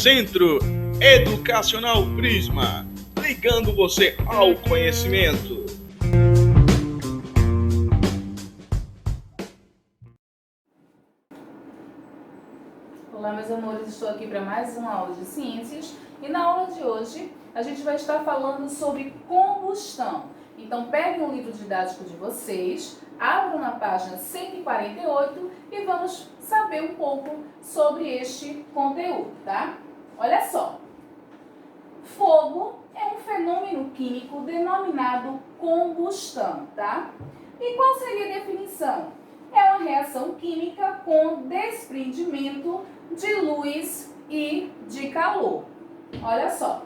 Centro Educacional Prisma, ligando você ao conhecimento. Olá, meus amores, estou aqui para mais uma aula de ciências e na aula de hoje a gente vai estar falando sobre combustão. Então peguem o livro didático de vocês, abram na página 148 e vamos saber um pouco sobre este conteúdo, tá? Olha só, fogo é um fenômeno químico denominado combustão, tá? E qual seria a definição? É uma reação química com desprendimento de luz e de calor. Olha só.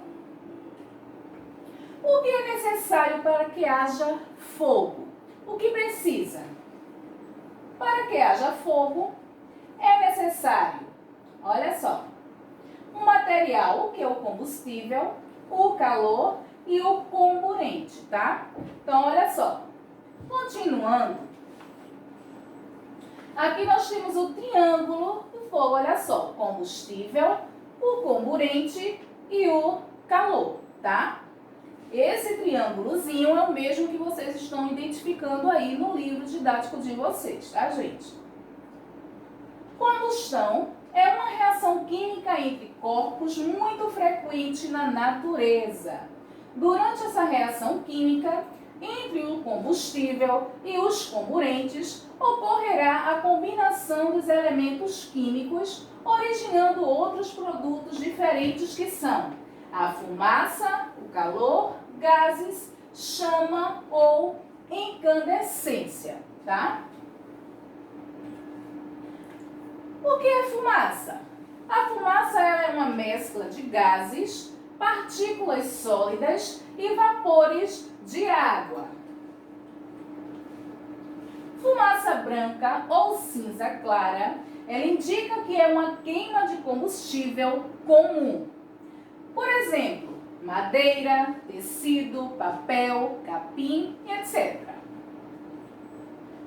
O que é necessário para que haja fogo? O que precisa? Para que haja fogo, é necessário, olha só, um material, que é o combustível, o calor e o comburente, tá? Então, olha só. Continuando, aqui nós temos o triângulo do fogo, olha só, o combustível, o comburente e o calor, tá? Esse triângulozinho é o mesmo que vocês estão identificando aí no livro didático de vocês, tá, gente? Combustão é uma reação química entre corpos muito frequente na natureza. Durante essa reação química, entre o combustível e os comburentes, ocorrerá a combinação dos elementos químicos, originando outros produtos diferentes que são a fumaça, o calor, gases, chama ou incandescência, tá? O que é fumaça? A fumaça ela é uma mescla de gases, partículas sólidas e vapores de água. Fumaça branca ou cinza clara, ela indica que é uma queima de combustível comum. Por exemplo, madeira, tecido, papel, capim, etc.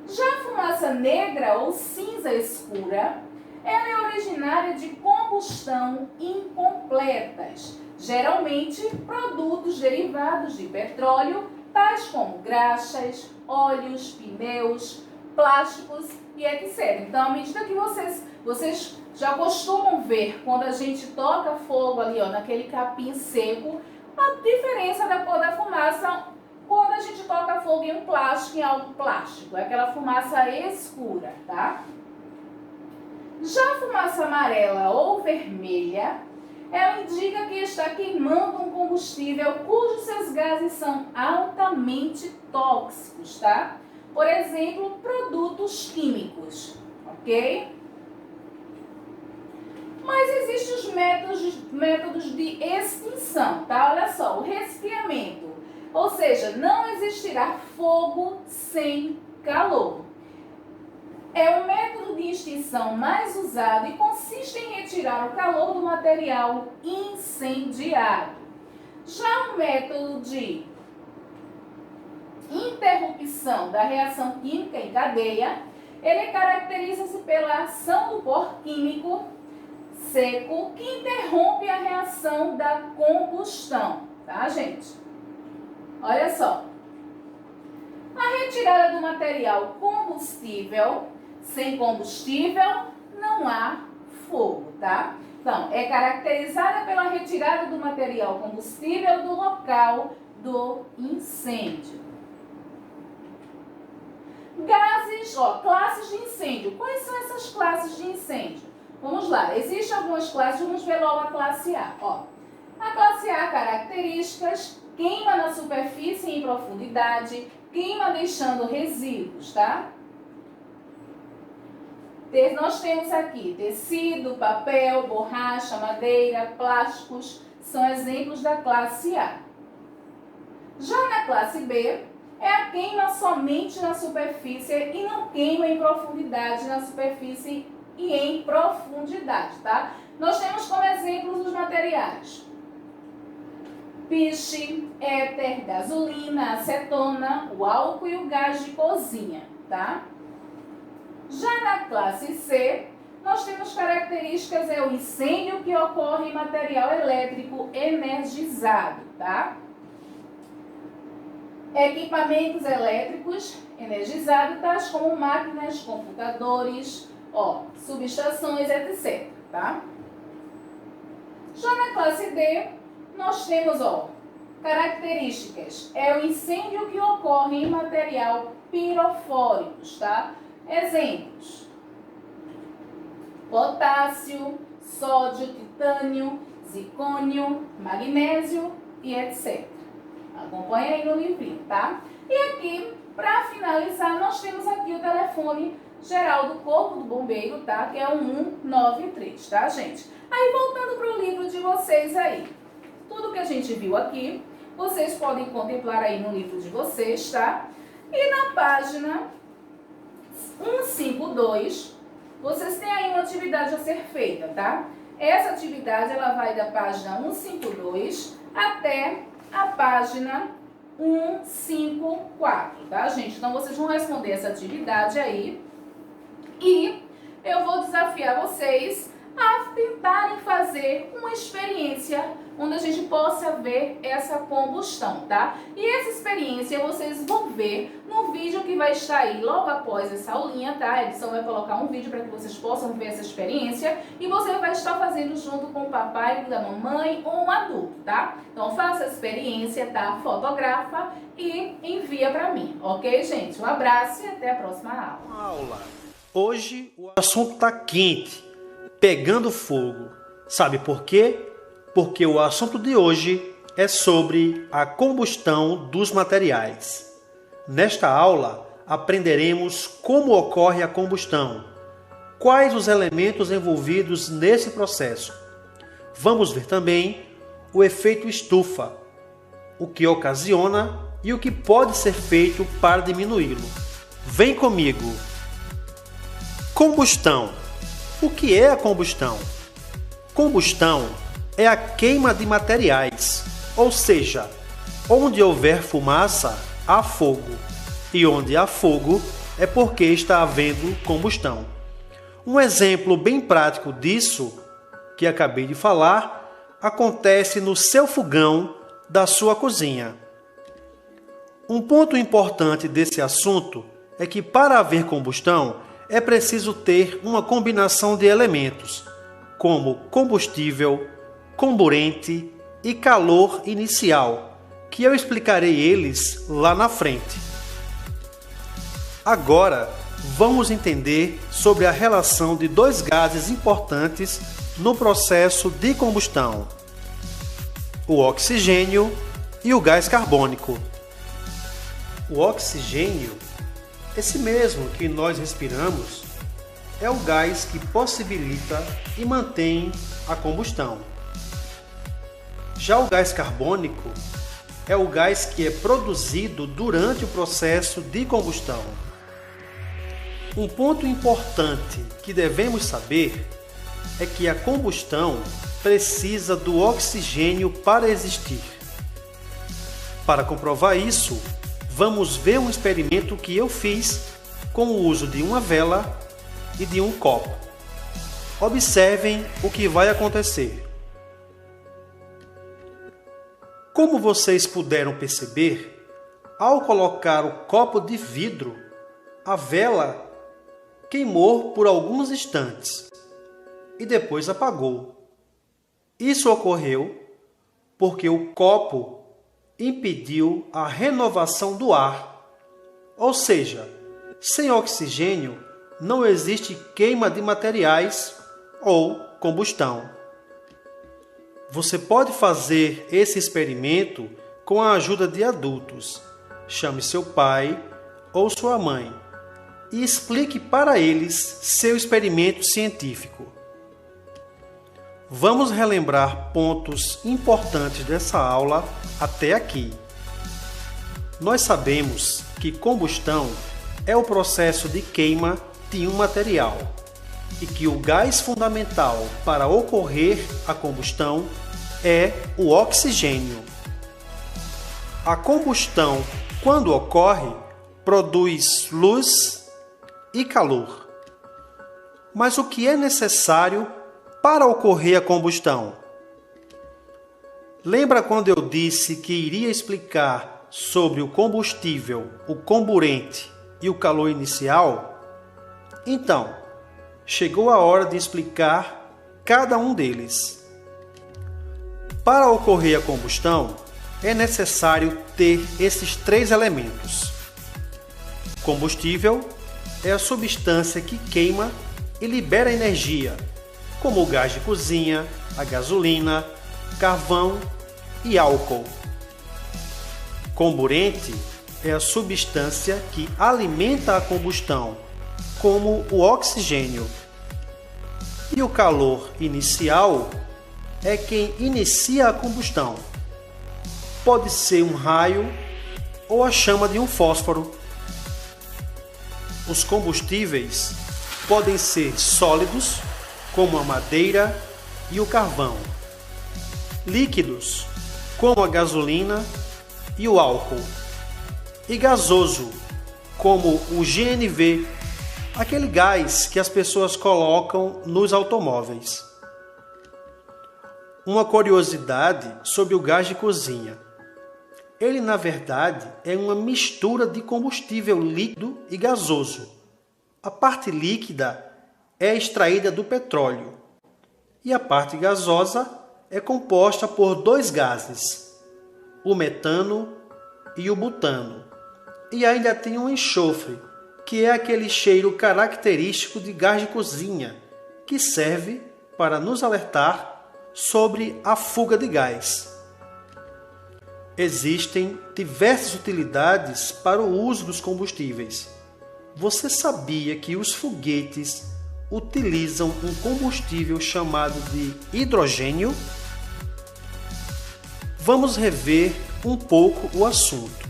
Já a fumaça negra ou cinza escura, ela é originária de combustão incompletas, geralmente produtos derivados de petróleo, tais como graxas, óleos, pneus, plásticos e etc. Então, à medida que vocês já costumam ver quando a gente toca fogo ali, ó, naquele capim seco, a diferença da cor da fumaça quando a gente toca fogo em um plástico, em algo plástico. É aquela fumaça escura, tá? Já a fumaça amarela ou vermelha, ela indica que está queimando um combustível cujos seus gases são altamente tóxicos, tá? Por exemplo, produtos químicos, ok? Mas existem os métodos de extinção, tá? Olha só, o resfriamento, ou seja, não existirá fogo sem calor. É o método de extinção mais usado e consiste em retirar o calor do material incendiado. Já o método de interrupção da reação química em cadeia, ele caracteriza-se pela ação do pó químico seco que interrompe a reação da combustão, tá, gente? Olha só. A retirada do material combustível, sem combustível não há fogo, tá? Então, é caracterizada pela retirada do material combustível do local do incêndio. Gases, ó, classes de incêndio. Quais são essas classes de incêndio? Vamos lá, existem algumas classes, vamos ver logo a classe A. Ó, a classe A, características, queima na superfície e em profundidade, queima deixando resíduos, tá? Nós temos aqui tecido, papel, borracha, madeira, plásticos, são exemplos da classe A. Já na classe B, é a queima somente na superfície e não queima em profundidade na superfície e em profundidade, tá? Nós temos como exemplos os materiais: piche, éter, gasolina, acetona, o álcool e o gás de cozinha, tá? Já na classe C, nós temos características, é o incêndio que ocorre em material elétrico energizado, tá? Equipamentos elétricos energizados, tais como máquinas, computadores, subestações, etc, tá? Já na classe D, nós temos, características, é o incêndio que ocorre em material pirofóricos, tá? Exemplos: potássio, sódio, titânio, zircônio, magnésio e etc. Acompanha aí no livrinho, tá? E aqui, para finalizar, nós temos aqui o telefone geral do Corpo do Bombeiro, tá? Que é o 193, tá, gente? Aí, voltando para o livro de vocês aí. Tudo que a gente viu aqui, vocês podem contemplar aí no livro de vocês, tá? E na página 152, vocês têm aí uma atividade a ser feita, tá? Essa atividade, ela vai da página 152 até a página 154, tá, gente? Então, vocês vão responder essa atividade aí e eu vou desafiar vocês a tentarem fazer uma experiência onde a gente possa ver essa combustão, tá? E essa experiência vocês vão ver no vídeo que vai estar aí logo após essa aulinha, tá? A edição vai colocar um vídeo para que vocês possam ver essa experiência e você vai estar fazendo junto com o papai, da mamãe ou um adulto, tá? Então faça a experiência, tá? Fotografa e envia para mim, ok, gente? Um abraço e até a próxima aula. Hoje o assunto tá quente, pegando fogo. Sabe por quê? Porque o assunto de hoje é sobre a combustão dos materiais. Nesta aula, aprenderemos como ocorre a combustão, quais os elementos envolvidos nesse processo. Vamos ver também o efeito estufa, o que ocasiona e o que pode ser feito para diminuí-lo. Vem comigo! Combustão. O que é a combustão? Combustão é a queima de materiais, ou seja, onde houver fumaça, há fogo, e onde há fogo é porque está havendo combustão. Um exemplo bem prático disso, que acabei de falar, acontece no seu fogão da sua cozinha. Um ponto importante desse assunto é que para haver combustão é preciso ter uma combinação de elementos, como combustível, comburente e calor inicial, que eu explicarei eles lá na frente. Agora, vamos entender sobre a relação de dois gases importantes no processo de combustão: o oxigênio e o gás carbônico. O oxigênio, esse mesmo que nós respiramos, é o gás que possibilita e mantém a combustão. Já o gás carbônico é o gás que é produzido durante o processo de combustão. Um ponto importante que devemos saber é que a combustão precisa do oxigênio para existir. Para comprovar isso, vamos ver um experimento que eu fiz com o uso de uma vela e de um copo. Observem o que vai acontecer. Como vocês puderam perceber, ao colocar o copo de vidro, a vela queimou por alguns instantes e depois apagou. Isso ocorreu porque o copo impediu a renovação do ar, ou seja, sem oxigênio não existe queima de materiais ou combustão. Você pode fazer esse experimento com a ajuda de adultos. Chame seu pai ou sua mãe e explique para eles seu experimento científico. Vamos relembrar pontos importantes dessa aula até aqui. Nós sabemos que combustão é o processo de queima de um material e que o gás fundamental para ocorrer a combustão é o oxigênio. A combustão, quando ocorre, produz luz e calor. Mas o que é necessário para ocorrer a combustão? Lembra quando eu disse que iria explicar sobre o combustível, o comburente e o calor inicial? Então, chegou a hora de explicar cada um deles. Para ocorrer a combustão, é necessário ter esses 3 elementos. Combustível é a substância que queima e libera energia, como o gás de cozinha, a gasolina, carvão e álcool. Comburente é a substância que alimenta a combustão, como o oxigênio. E o calor inicial é quem inicia a combustão. Pode ser um raio ou a chama de um fósforo. Os combustíveis podem ser sólidos, como a madeira e o carvão, líquidos, como a gasolina e o álcool, e gasoso, como o GNV, aquele gás que as pessoas colocam nos automóveis. Uma curiosidade sobre o gás de cozinha. Ele, na verdade, é uma mistura de combustível líquido e gasoso. A parte líquida é extraída do petróleo e a parte gasosa é composta por 2 gases, o metano e o butano. E ainda tem um enxofre, que é aquele cheiro característico de gás de cozinha, que serve para nos alertar sobre a fuga de gás. Existem diversas utilidades para o uso dos combustíveis. Você sabia que os foguetes utilizam um combustível chamado de hidrogênio? Vamos rever um pouco o assunto.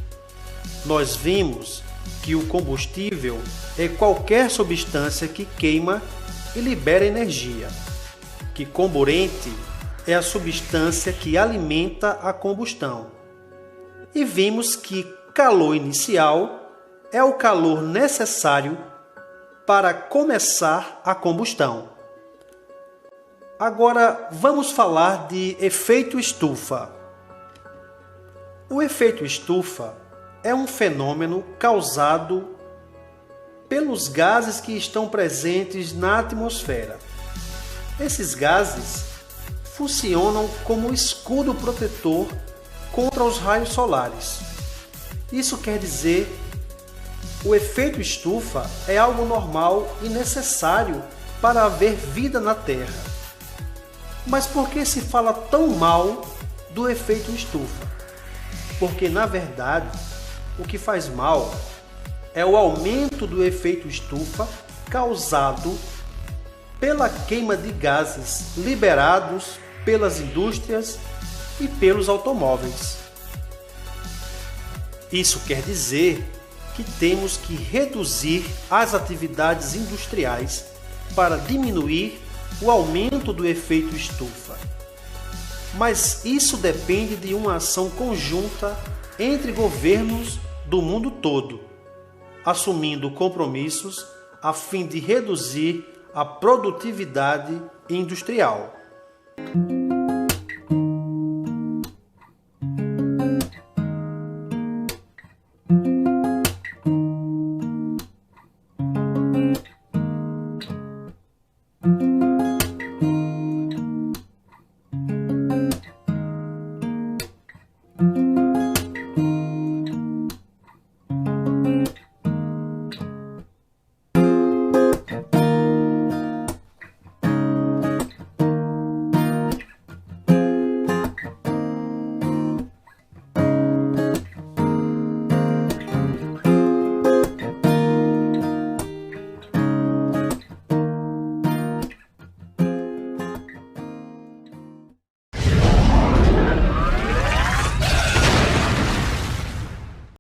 Nós vimos que o combustível é qualquer substância que queima e libera energia, que comburente é a substância que alimenta a combustão. E vimos que calor inicial é o calor necessário para começar a combustão. Agora vamos falar de efeito estufa. O efeito estufa é um fenômeno causado pelos gases que estão presentes na atmosfera. Esses gases funcionam como escudo protetor contra os raios solares. Isso quer dizer, o efeito estufa é algo normal e necessário para haver vida na Terra. Mas por que se fala tão mal do efeito estufa? Porque, na verdade, o que faz mal é o aumento do efeito estufa causado pela queima de gases liberados pelas indústrias e pelos automóveis. Isso quer dizer que temos que reduzir as atividades industriais para diminuir o aumento do efeito estufa. Mas isso depende de uma ação conjunta entre governos do mundo todo, assumindo compromissos a fim de reduzir a produtividade industrial.